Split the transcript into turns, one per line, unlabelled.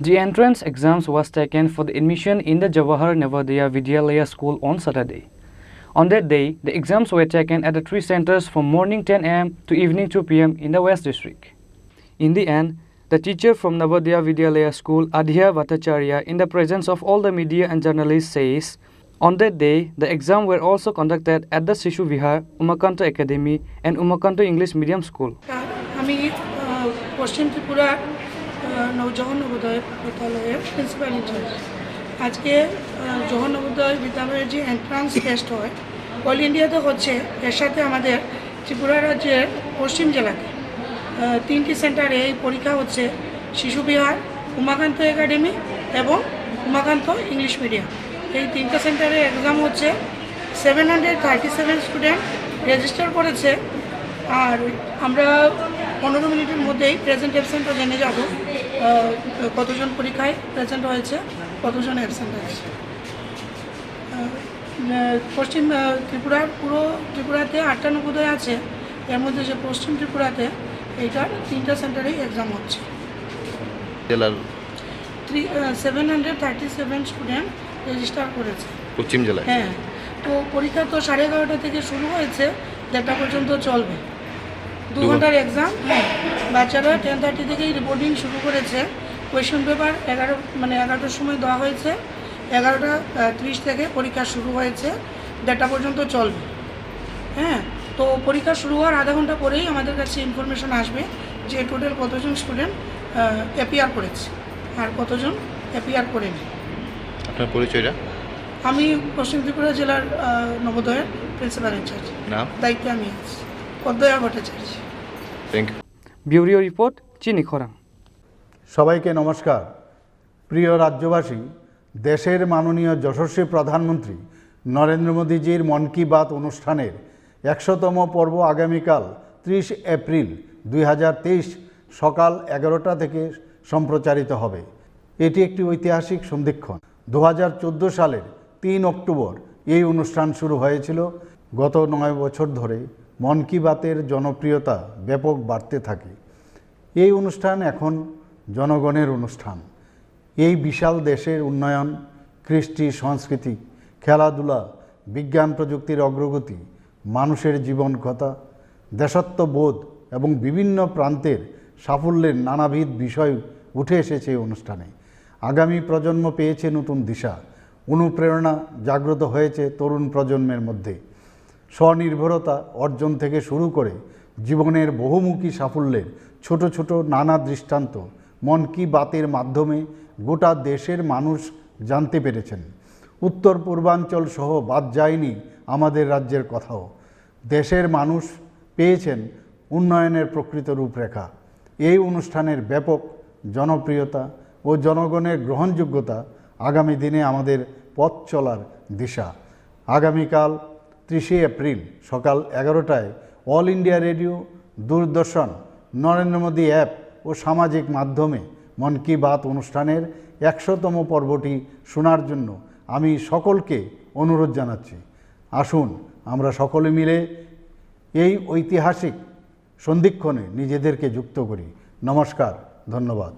The entrance exams was taken for the admission in the Jawahar Navodaya Vidyala School on Saturday. On that day, the exams were taken at the 3 centers from morning 10 a.m. to evening 2 p.m. in the West District. In the end, the teacher from Navodaya Vidyala School, Adhya Bhattacharya, in the presence of all the media and journalists, says, on that day, the exams were also conducted at the Shishu Vihar, Umakanto Academy and Umakanto English Medium School.
আমি পশ্চিম ত্রিপুরা জওহর নবোদয় বিদ্যালয়ের principal in charge. আজকে জওহর নবোদয় বিদ্যালয়ের যে entrance test হয় all ইন্ডিয়াতে হচ্ছে, এর সাথে আমাদের ত্রিপুরা রাজ্যের পশ্চিম জেলাতে 3টি সেন্টারে এই পরীক্ষা হচ্ছে, শিশু বিহার, উমাকান্ত একাডেমি এবং উমাকান্ত ইংলিশ মিডিয়াম। এই 3টা সেন্টারে এক্সাম হচ্ছে। 737 স্টুডেন্ট রেজিস্টার করেছে। আর আমরা 15 মিনিটের মধ্যেই প্রেজেন্ট অ্যাবসেন্টও জেনে যাব কতজন পরীক্ষায় প্রেজেন্ট হয়েছে, কতজন অ্যাবসেন্ট হয়েছে। পশ্চিম ত্রিপুরার পুরো ত্রিপুরাতে 8টা নবোদয় আছে, এর মধ্যে যে পশ্চিম ত্রিপুরাতে এইটার 3টা সেন্টারেই এক্সাম হচ্ছে। 737 স্টুডেন্ট রেজিস্টার করেছে
পশ্চিম জেলায়।
হ্যাঁ, তো পরীক্ষা তো 11:30 থেকে শুরু হয়েছে, 1:30 পর্যন্ত চলবে। 2 ঘন্টার এক্সাম। হ্যাঁ, বাচ্চারা 10:30 থেকেই রিপোর্টিং শুরু করেছে। কোয়েশ্চেন পেপার 11টার সময় দেওয়া হয়েছে, 11:30 থেকে পরীক্ষা শুরু হয়েছে, 1:30 পর্যন্ত চলবে। হ্যাঁ, তো পরীক্ষা শুরু হওয়ার আধা ঘন্টা পরেই আমাদের কাছে ইনফরমেশন আসবে যে টোটাল কতজন স্টুডেন্ট অ্যাপিয়ার করেছে আর কতজন অ্যাপিয়ার করেনি।
আপনার পরিচয়টা?
আমি পশ্চিম ত্রিপুরা জেলার নবোদয়ের প্রিন্সিপাল ইনচার্জ।
নাম? দায়িত্বে
আমি আছি Padmaya Bhattacharya.
Thank you.
Bureau report, চিনি খোরাং।
সবাইকে নমস্কার। প্রিয় রাজ্যবাসী, দেশের মাননীয় যশস্বী প্রধানমন্ত্রী নরেন্দ্র মোদীজির মন কি বাত অনুষ্ঠানের 100তম পর্ব আগামীকাল 30 এপ্রিল 2023 সকাল 11টা থেকে সম্প্রচারিত হবে। এটি একটি ঐতিহাসিক সন্ধিক্ষণ। 2014 সালের 3 অক্টোবর এই অনুষ্ঠান শুরু হয়েছিল। গত 9 বছর ধরে মন কি বাতের জনপ্রিয়তা ব্যাপক বাড়তে থাকে। এই অনুষ্ঠান এখন জনগণের অনুষ্ঠান। এই বিশাল দেশের উন্নয়ন, কৃষ্টি, সংস্কৃতি, খেলাধুলা, বিজ্ঞান প্রযুক্তির অগ্রগতি, মানুষের জীবন কথা, দেশত্ববোধ এবং বিভিন্ন প্রান্তের সাফল্যের নানাবিধ বিষয় উঠে এসেছে এই অনুষ্ঠানে। আগামী প্রজন্ম পেয়েছে নতুন দিশা, অনুপ্রেরণা জাগ্রত হয়েছে তরুণ প্রজন্মের মধ্যে। স্বনির্ভরতা অর্জন থেকে শুরু করে জীবনের বহুমুখী সাফল্যের ছোট ছোট নানা দৃষ্টান্ত মন কি বাতের মাধ্যমে গোটা দেশের মানুষ জানতে পেরেছেন। উত্তর পূর্বাঞ্চল সহ বাদ যায়নি আমাদের রাজ্যের কথাও। দেশের মানুষ পেয়েছেন উন্নয়নের প্রকৃত রূপরেখা। এই অনুষ্ঠানের ব্যাপক জনপ্রিয়তা ও জনগণের গ্রহণযোগ্যতা আগামী দিনে আমাদের পথ চলার দিশা। আগামীকাল 30 এপ্রিল সকাল 11টায় অল ইন্ডিয়া রেডিও, দূরদর্শন, নরেন্দ্র মোদী অ্যাপ ও সামাজিক মাধ্যমে মন কি বাত অনুষ্ঠানের 100তম পর্বটি শোনার জন্য আমি সকলকে অনুরোধ জানাচ্ছি। আসুন আমরা সকলে মিলে এই ঐতিহাসিক সন্ধিক্ষণে নিজেদেরকে যুক্ত করি। নমস্কার, ধন্যবাদ।